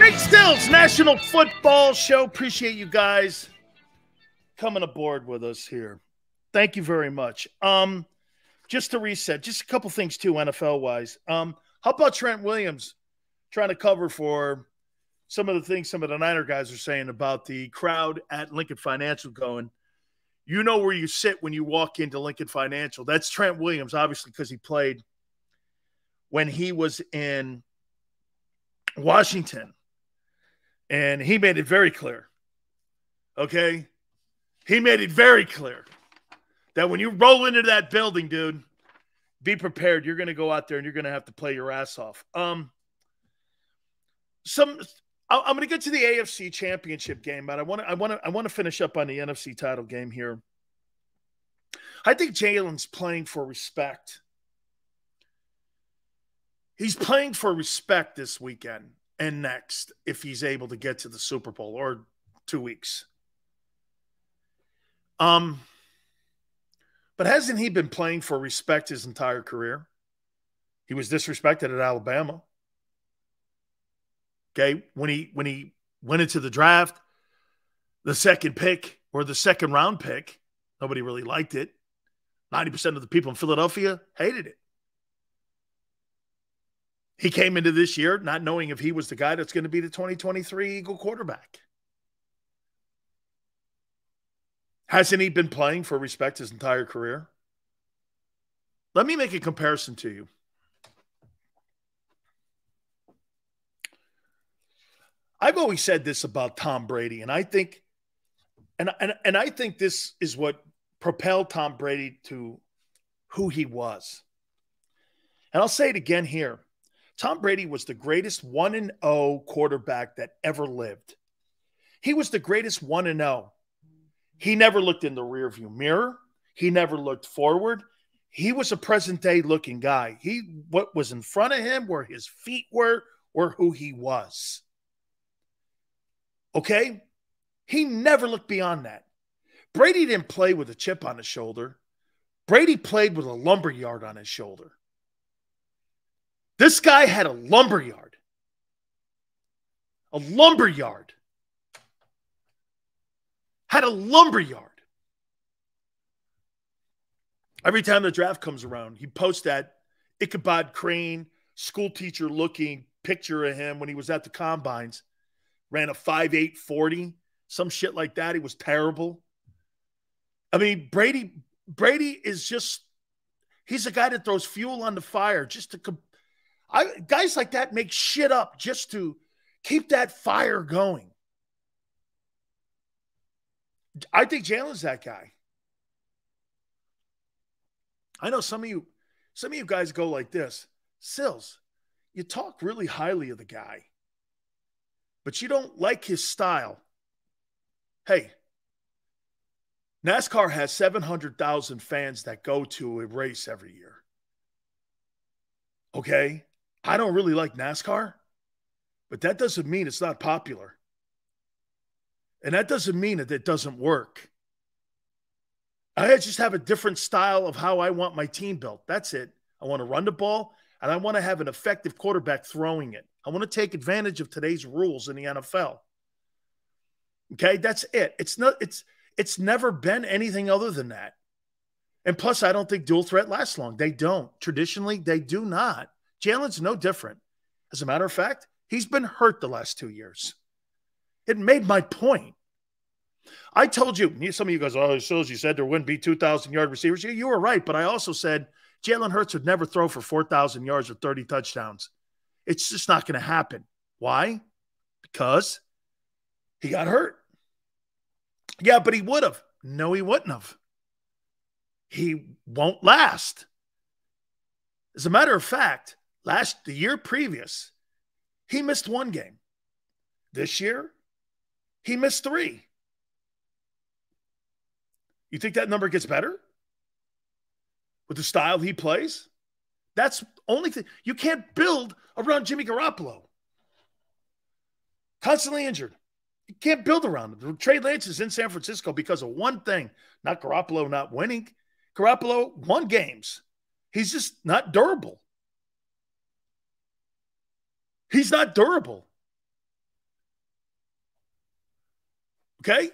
Great Stills National Football Show. Appreciate you guys coming aboard with us here. Thank you very much. Just to reset, just a couple things too, NFL-wise. How about Trent Williams trying to cover for some of the things some of the Niner guys are saying about the crowd at Lincoln Financial going, you know where you sit when you walk into Lincoln Financial. That's Trent Williams, obviously, because he played when he was in Washington. And he made it very clear, okay? He made it very clear that when you roll into that building, dude, be prepared. You're going to go out there and you're going to have to play your ass off. I'm going to get to the AFC Championship game, but I want to finish up on the NFC title game here. I think Jalen's playing for respect. He's playing for respect this weekend and next if he's able to get to the Super Bowl or 2 weeks. But hasn't he been playing for respect his entire career? He was disrespected at Alabama. Okay, when he went into the draft, the second pick or the second round pick, nobody really liked it. 90% of the people in Philadelphia hated it. He came into this year not knowing if he was the guy that's going to be the 2023 Eagle quarterback. Hasn't he been playing for respect his entire career? Let me make a comparison to you. I've always said this about Tom Brady, and I think I think this is what propelled Tom Brady to who he was. And I'll say it again here. Tom Brady was the greatest 1-0 quarterback that ever lived. He was the greatest 1-0. He never looked in the rearview mirror. He never looked forward. He was a present-day looking guy. What was in front of him, where his feet were who he was. Okay? He never looked beyond that. Brady didn't play with a chip on his shoulder. Brady played with a lumberyard on his shoulder. This guy had a lumberyard. A lumberyard. Had a lumberyard. Every time the draft comes around, he posts that Ichabod Crane, school teacher looking picture of him when he was at the combines. Ran a 5.8 40, some shit like that. He was terrible. I mean, Brady is just, he's a guy that throws fuel on the fire just to, guys like that make shit up just to keep that fire going. I think Jalen's that guy. I know some of you guys go like this. Sills, you talk really highly of the guy, but you don't like his style. Hey, NASCAR has 700,000 fans that go to a race every year. Okay? I don't really like NASCAR, but that doesn't mean it's not popular. And that doesn't mean that it doesn't work. I just have a different style of how I want my team built. That's it. I want to run the ball, and I want to have an effective quarterback throwing it. I want to take advantage of today's rules in the NFL. Okay, that's it. It's never been anything other than that. And plus, I don't think dual threat lasts long. They don't. Traditionally, they do not. Jalen's no different. As a matter of fact, he's been hurt the last 2 years. It made my point. I told you, some of you guys, oh, so you said there wouldn't be 2,000-yard receivers. Yeah, you were right, but I also said Jalen Hurts would never throw for 4,000 yards or 30 touchdowns. It's just not going to happen. Why? Because he got hurt. Yeah, but he would have. No, he wouldn't have. He won't last. As a matter of fact, the year previous, he missed 1 game. This year, he missed 3. You think that number gets better with the style he plays? That's the only thing. You can't build around Jimmy Garoppolo. Constantly injured. You can't build around him. Trey Lance is in San Francisco because of one thing, not Garoppolo not winning. Garoppolo won games. He's just not durable. He's not durable. Okay?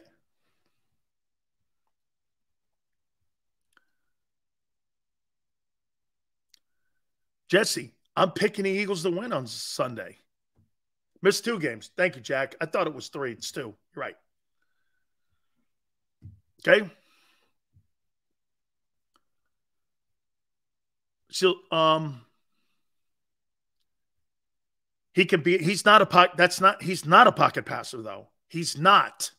Jesse, I'm picking the Eagles to win on Sunday. Missed 2 games. Thank you, Jack. I thought it was 3. It's 2. You're right. Okay? So, he's not a pocket passer, though. He's not.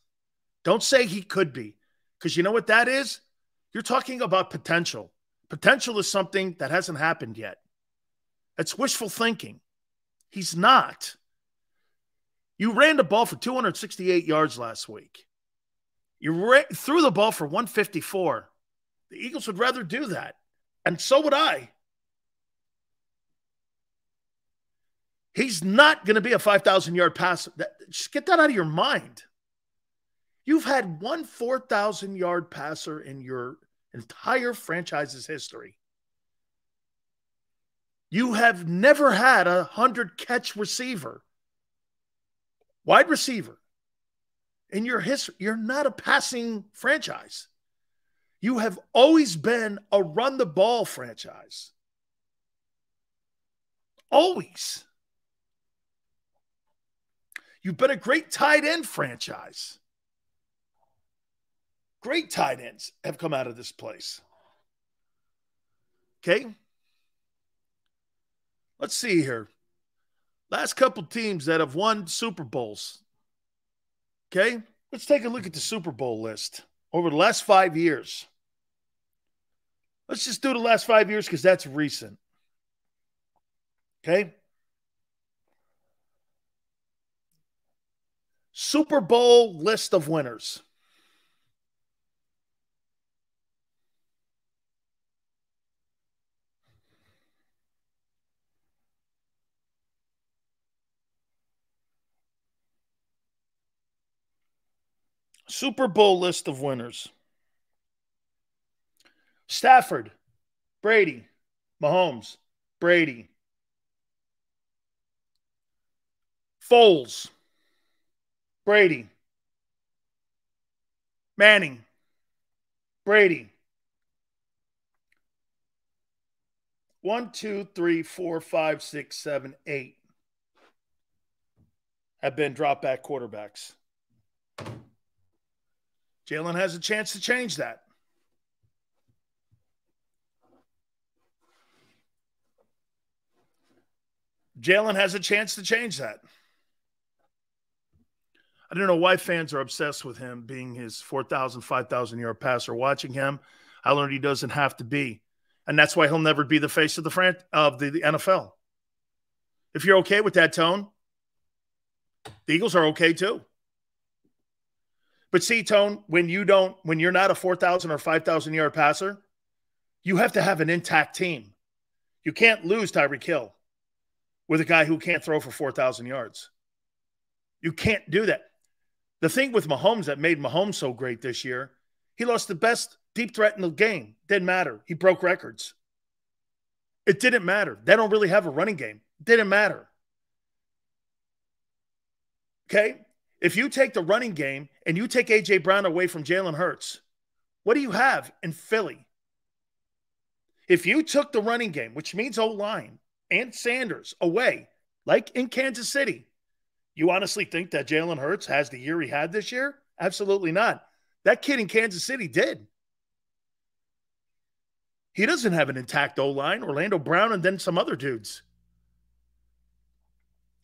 Don't say he could be. Because you know what that is? You're talking about potential. Potential is something that hasn't happened yet. That's wishful thinking. He's not. You ran the ball for 268 yards last week. You threw the ball for 154. The Eagles would rather do that. And so would I. He's not going to be a 5,000-yard passer. Just get that out of your mind. You've had one 4,000-yard passer in your entire franchise's history. You have never had a 100-catch receiver, wide receiver, in your history. You're not a passing franchise. You have always been a run-the-ball franchise. Always. You've been a great tight end franchise. Great tight ends have come out of this place. Okay? Let's see here. Last couple teams that have won Super Bowls. Okay? Let's take a look at the Super Bowl list over the last 5 years. Let's just do the last 5 years because that's recent. Okay? Super Bowl list of winners. Super Bowl list of winners. Stafford, Brady, Mahomes, Brady. Foles, Brady, Manning, Brady. 1, 2, 3, 4, 5, 6, 7, 8 have been drop back quarterbacks. Jalen has a chance to change that. Jalen has a chance to change that. I don't know why fans are obsessed with him being his 4,000, 5,000-yard passer. Watching him, I learned he doesn't have to be. And that's why he'll never be the face of the NFL. If you're okay with that tone, the Eagles are okay too. But see, Tone, when you're not a 4,000 or 5,000-yard passer, you have to have an intact team. You can't lose Tyreek Hill with a guy who can't throw for 4,000 yards. You can't do that. The thing with Mahomes that made Mahomes so great this year, he lost the best deep threat in the game. Didn't matter. He broke records. It didn't matter. They don't really have a running game. Didn't matter. Okay? If you take the running game and you take A.J. Brown away from Jalen Hurts, what do you have in Philly? If you took the running game, which means O-line and Sanders away, like in Kansas City, you honestly think that Jalen Hurts has the year he had this year? Absolutely not. That kid in Kansas City did. He doesn't have an intact O-line, Orlando Brown and then some other dudes.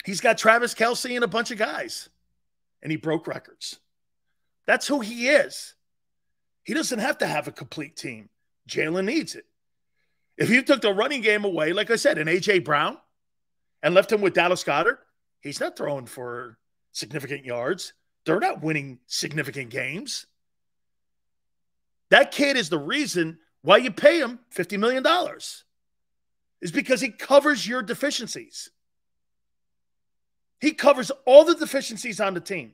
He's got Travis Kelce and a bunch of guys. And he broke records. That's who he is. He doesn't have to have a complete team. Jalen needs it. If you took the running game away, like I said, and A.J. Brown, and left him with Dallas Goedert, he's not throwing for significant yards. They're not winning significant games. That kid is the reason why you pay him $50 million. Is because he covers your deficiencies. He covers all the deficiencies on the team.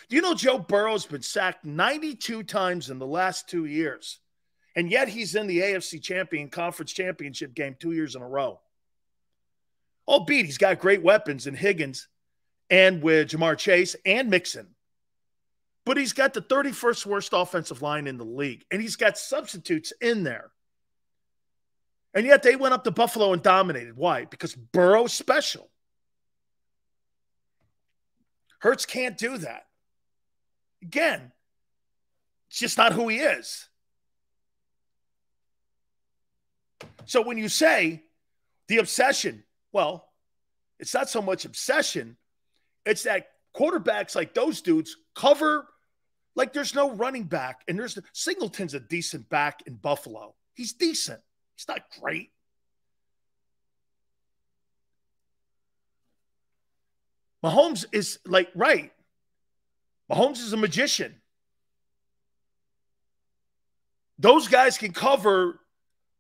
Do you know Joe Burrow's been sacked 92 times in the last 2 years? And yet he's in the AFC Conference Championship game 2 years in a row. Albeit he's got great weapons in Higgins and with Jamar Chase and Mixon. But he's got the 31st worst offensive line in the league, and he's got substitutes in there. And yet they went up to Buffalo and dominated. Why? Because Burrow's special. Hurts can't do that. Again, it's just not who he is. So when you say the obsession, well, it's not so much obsession. It's that quarterbacks like those dudes cover like there's no running back. And Singleton's a decent back in Buffalo. He's decent. He's not great. Mahomes is right. Mahomes is a magician. Those guys can cover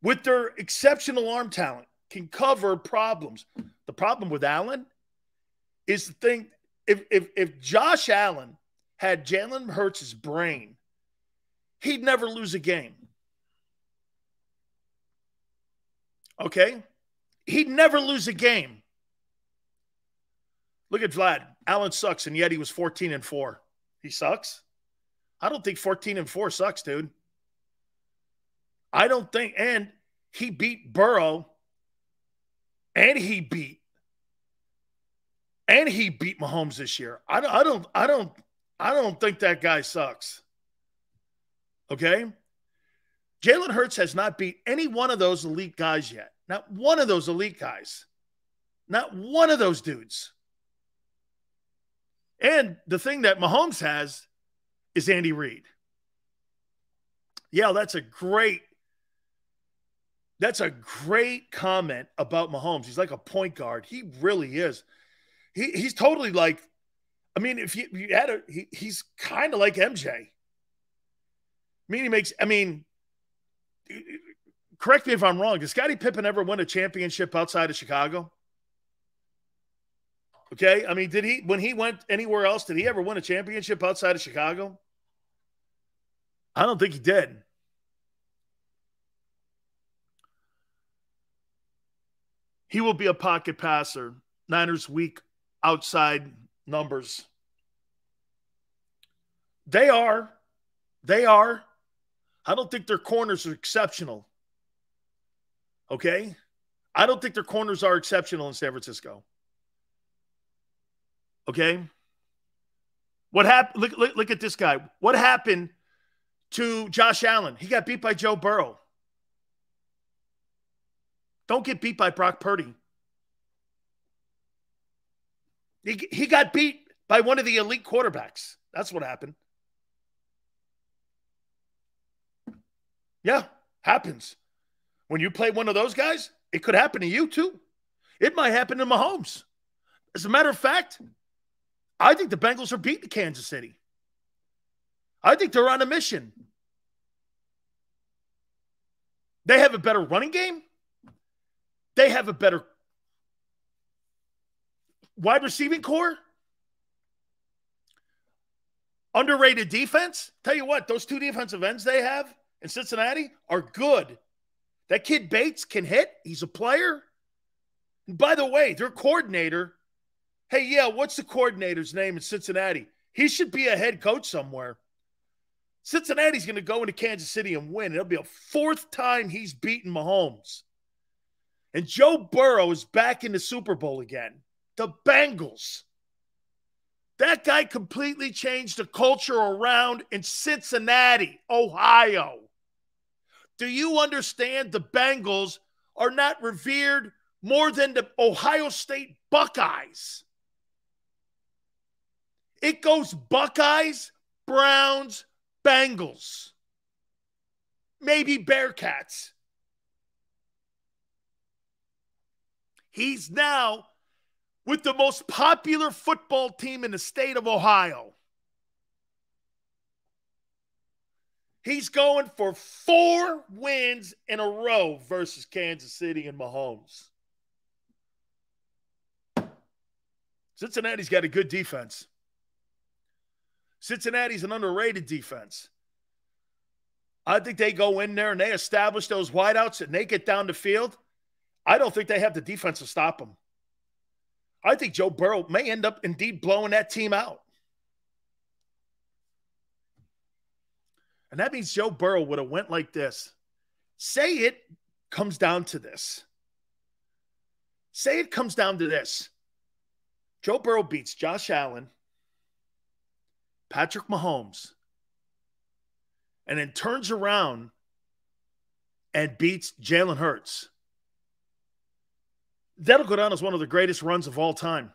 with their exceptional arm talent, can cover problems. The problem with Allen is the thing, if Josh Allen had Jalen Hurts' brain, he'd never lose a game. Okay? He'd never lose a game. Look at Vlad. Allen sucks, and yet he was 14-4. He sucks? I don't think 14-4 sucks, dude. I don't think, and he beat Burrow, and he beat Mahomes this year. I don't think that guy sucks. Okay? Jalen Hurts has not beat any one of those elite guys yet. Not one of those elite guys. Not one of those dudes. And the thing that Mahomes has is Andy Reid. Yeah, that's a great comment about Mahomes. He's like a point guard. He really is. He's totally like, I mean, if you had he's kind of like MJ. Correct me if I'm wrong. Did Scottie Pippen ever win a championship outside of Chicago? Okay. I mean, when he went anywhere else, did he ever win a championship outside of Chicago? I don't think he did. He will be a pocket passer. Niners weak outside numbers. They are. I don't think their corners are exceptional. Okay? I don't think their corners are exceptional in San Francisco. Okay? What happened? Look at this guy. What happened to Josh Allen? He got beat by Joe Burrow. Don't get beat by Brock Purdy. He got beat by one of the elite quarterbacks. That's what happened. Yeah, happens. When you play one of those guys, it could happen to you too. It might happen to Mahomes. As a matter of fact, I think the Bengals are beating Kansas City. I think they're on a mission. They have a better running game. They have a better wide receiving core. Underrated defense. Tell you what, those two defensive ends they have in Cincinnati are good. That kid Bates can hit. He's a player. And by the way, their coordinator, hey, yeah, what's the coordinator's name in Cincinnati? He should be a head coach somewhere. Cincinnati's going to go into Kansas City and win. It'll be a fourth time he's beaten Mahomes. And Joe Burrow is back in the Super Bowl again. The Bengals. That guy completely changed the culture around in Cincinnati, Ohio. Do you understand the Bengals are not revered more than the Ohio State Buckeyes? It goes Buckeyes, Browns, Bengals. Maybe Bearcats. He's now with the most popular football team in the state of Ohio. He's going for 4 wins in a row versus Kansas City and Mahomes. Cincinnati's got a good defense. Cincinnati's an underrated defense. I think they go in there and they establish those wideouts and they get down the field. I don't think they have the defense to stop them. I think Joe Burrow may end up indeed blowing that team out. And that means Joe Burrow would have went like this. Say it comes down to this. Say it comes down to this. Joe Burrow beats Josh Allen, Patrick Mahomes, and then turns around and beats Jalen Hurts. That'll go down as one of the greatest runs of all time.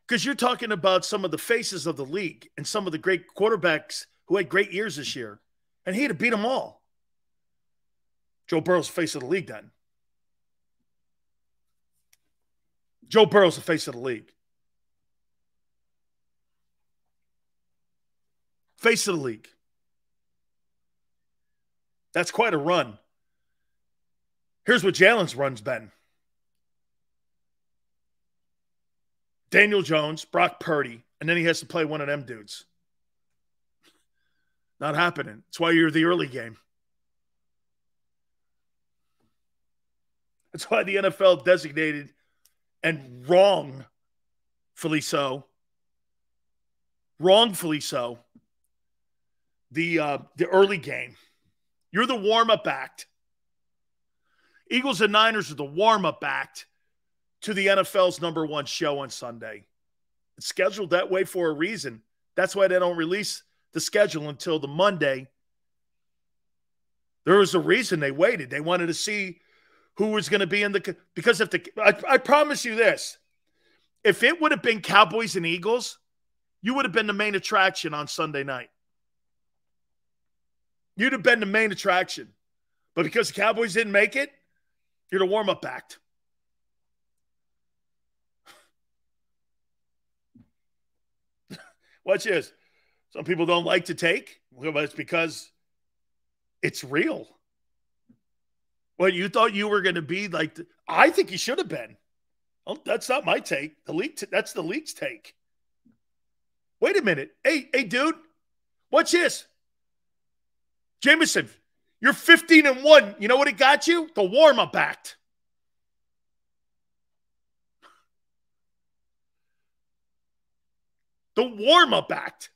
Because you're talking about some of the faces of the league and some of the great quarterbacks who had great years this year, and he'd have beat them all. Joe Burrow's the face of the league then. Joe Burrow's the face of the league. Face of the league. That's quite a run. Here's what Jalen's run's been. Daniel Jones, Brock Purdy, and then he has to play one of them dudes. Not happening. That's why you're the early game. That's why the NFL designated, and wrongfully so, the early game. You're the warm-up act. Eagles and Niners are the warm-up act to the NFL's #1 show on Sunday. It's scheduled that way for a reason. That's why they don't release the schedule until the Monday. There was a reason they waited. They wanted to see who was going to be in the – because if I promise you this. If it would have been Cowboys and Eagles, you would have been the main attraction on Sunday night. You'd have been the main attraction. But because the Cowboys didn't make it, you're the warm-up act. Watch this. Some people don't like to take, but it's because it's real. Well, you thought you were going to be like I think you should have been. Oh, that's not my take. That's the league's take. Wait a minute. Hey, dude. Watch this. Jameson, you're 15-1. You know what it got you? The warm-up act. The warm-up act.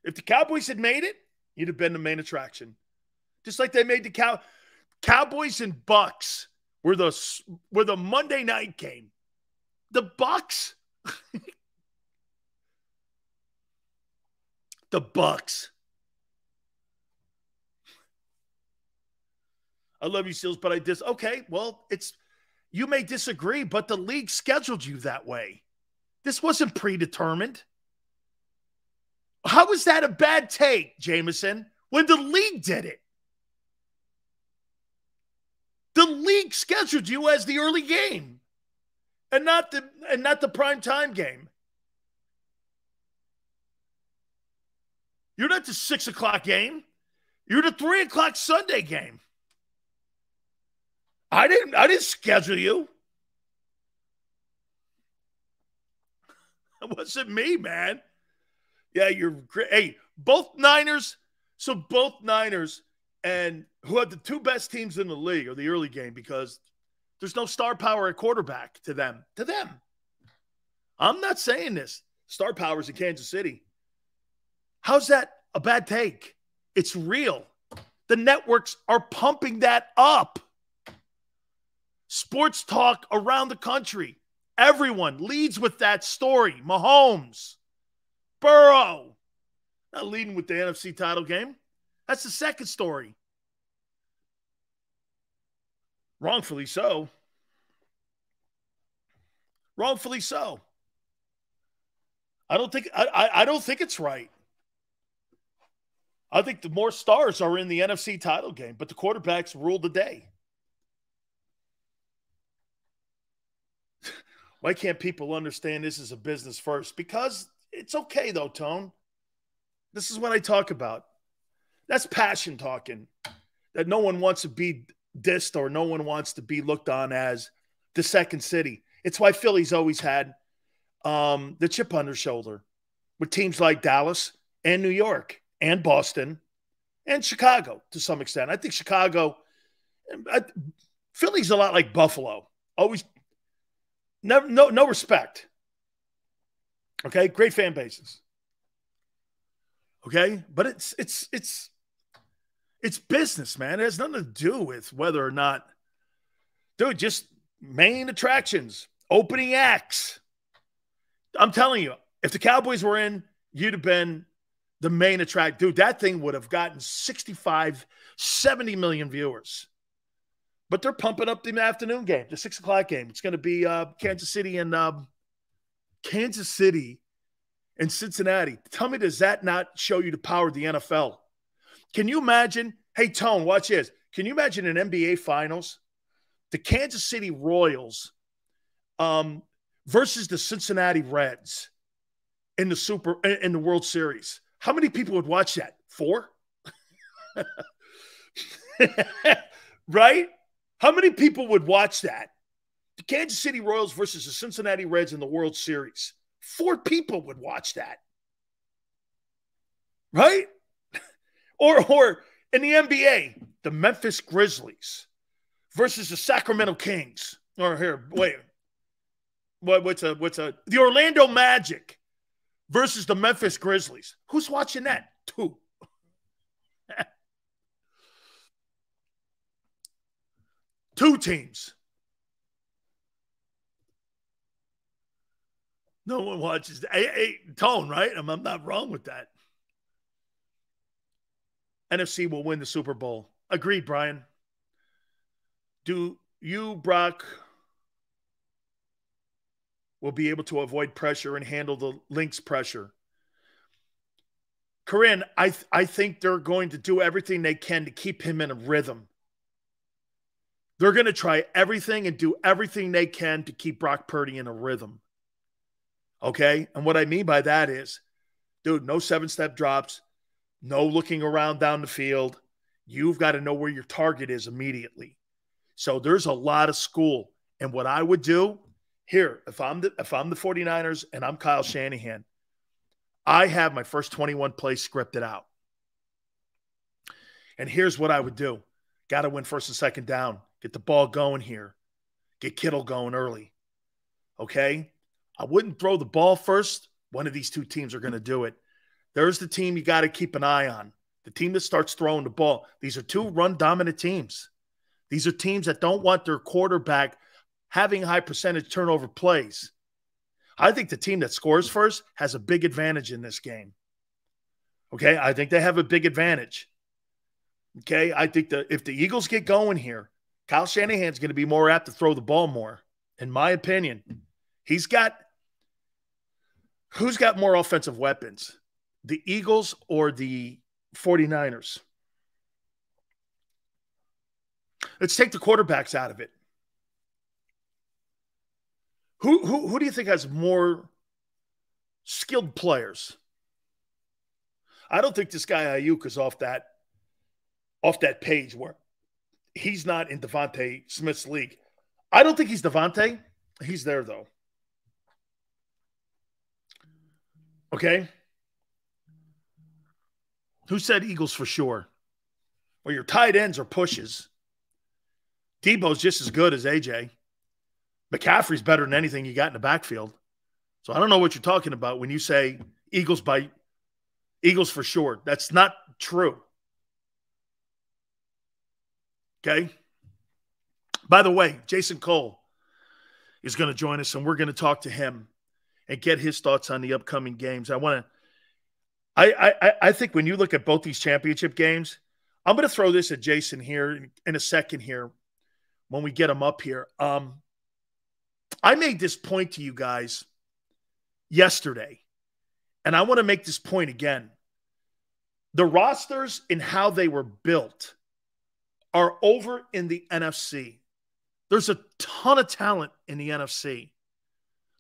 If the Cowboys had made it, you'd have been the main attraction. Just like they made the Cowboys and Bucks were the Monday night game. The Bucks. The Bucks. I love you, Seals, but okay, well, you may disagree, but the league scheduled you that way. This wasn't predetermined. How was that a bad take, Jameson, when the league did it? The league scheduled you as the early game and not the prime time game. You're not the 6 o'clock game. You're the 3 o'clock Sunday game. I didn't schedule you. It wasn't me, man. Yeah, you're great. Hey, both Niners and who have the two best teams in the league are the early game because there's no star power at quarterback to them. I'm not saying this. Star power's in Kansas City. How's that a bad take? It's real. The networks are pumping that up. Sports talk around the country. Everyone leads with that story. Mahomes, Burrow, not leading with the NFC title game. That's the second story. Wrongfully so. Wrongfully so. I don't think it's right. I think the more stars are in the NFC title game, but the quarterbacks rule the day. Why can't people understand this is a business first? Because it's okay, though, Tone. This is what I talk about. That's passion talking. That no one wants to be dissed or no one wants to be looked on as the second city. It's why Philly's always had the chip on their shoulder with teams like Dallas and New York and Boston and Chicago to some extent. I think Philly's a lot like Buffalo. Always no respect. Okay, great fan bases. Okay, but it's business, man. It has nothing to do with whether or not, dude. Just main attractions, opening acts. I'm telling you, if the Cowboys were in, you'd have been the main attract. Dude, that thing would have gotten 65, 70 million viewers. But they're pumping up the afternoon game, the 6 o'clock game. It's going to be Kansas City and Cincinnati. Tell me, does that not show you the power of the NFL? Can you imagine? Hey, Tone, watch this. Can you imagine an NBA Finals? The Kansas City Royals versus the Cincinnati Reds in the World Series. How many people would watch that? 4? Right? How many people would watch that? The Kansas City Royals versus the Cincinnati Reds in the World Series. 4 people would watch that. Right? Or in the NBA, the Memphis Grizzlies versus the Sacramento Kings. Or here, wait. The Orlando Magic versus the Memphis Grizzlies. Who's watching that? 2. 2 teams. No one watches that. Hey, Tone, right? I'm not wrong with that. NFC will win the Super Bowl. Agreed, Brian. Do you, Brock, will be able to avoid pressure and handle the Lynx pressure? Corinne, I think they're going to do everything they can to keep him in a rhythm. They're going to try everything and do everything they can to keep Brock Purdy in a rhythm. Okay? And what I mean by that is, dude, no 7-step drops, no looking around down the field. You've got to know where your target is immediately. So there's a lot of school. And what I would do here, if I'm the 49ers and I'm Kyle Shanahan, I have my first 21 plays scripted out. And here's what I would do. Got to win first and second down. Get the ball going here. Get Kittle going early. Okay? I wouldn't throw the ball first. One of these 2 teams are going to do it. There's the team you got to keep an eye on. The team that starts throwing the ball. These are 2 run-dominant teams. These are teams that don't want their quarterback having high percentage turnover plays. I think the team that scores first has a big advantage in this game. Okay? I think they have a big advantage. Okay? I think that if the Eagles get going here, Kyle Shanahan's going to be more apt to throw the ball more, in my opinion. Who's got more offensive weapons, the Eagles or the 49ers? Let's take the quarterbacks out of it. Who do you think has more skilled players? I don't think this guy Ayuk is off that page where he's not in Devonta Smith's league. I don't think he's Devonta. He's there, though. Okay? Who said Eagles for sure? Well, your tight ends are pushes. Debo's just as good as AJ. McCaffrey's better than anything you got in the backfield. So I don't know what you're talking about when you say Eagles for sure. That's not true. Okay? By the way, Jason Cole is going to join us, and we're going to talk to him and get his thoughts on the upcoming games. I think when you look at both these championship games, I'm going to throw this at Jason here in a second here when we get him up here. I made this point to you guys yesterday, and I want to make this point again. The rosters and how they were built are over in the NFC. There's a ton of talent in the NFC.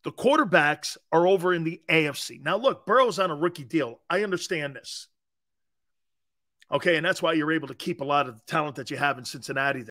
The quarterbacks are over in the AFC. Now, look, Burrow's on a rookie deal. I understand this. Okay, and that's why you're able to keep a lot of the talent that you have in Cincinnati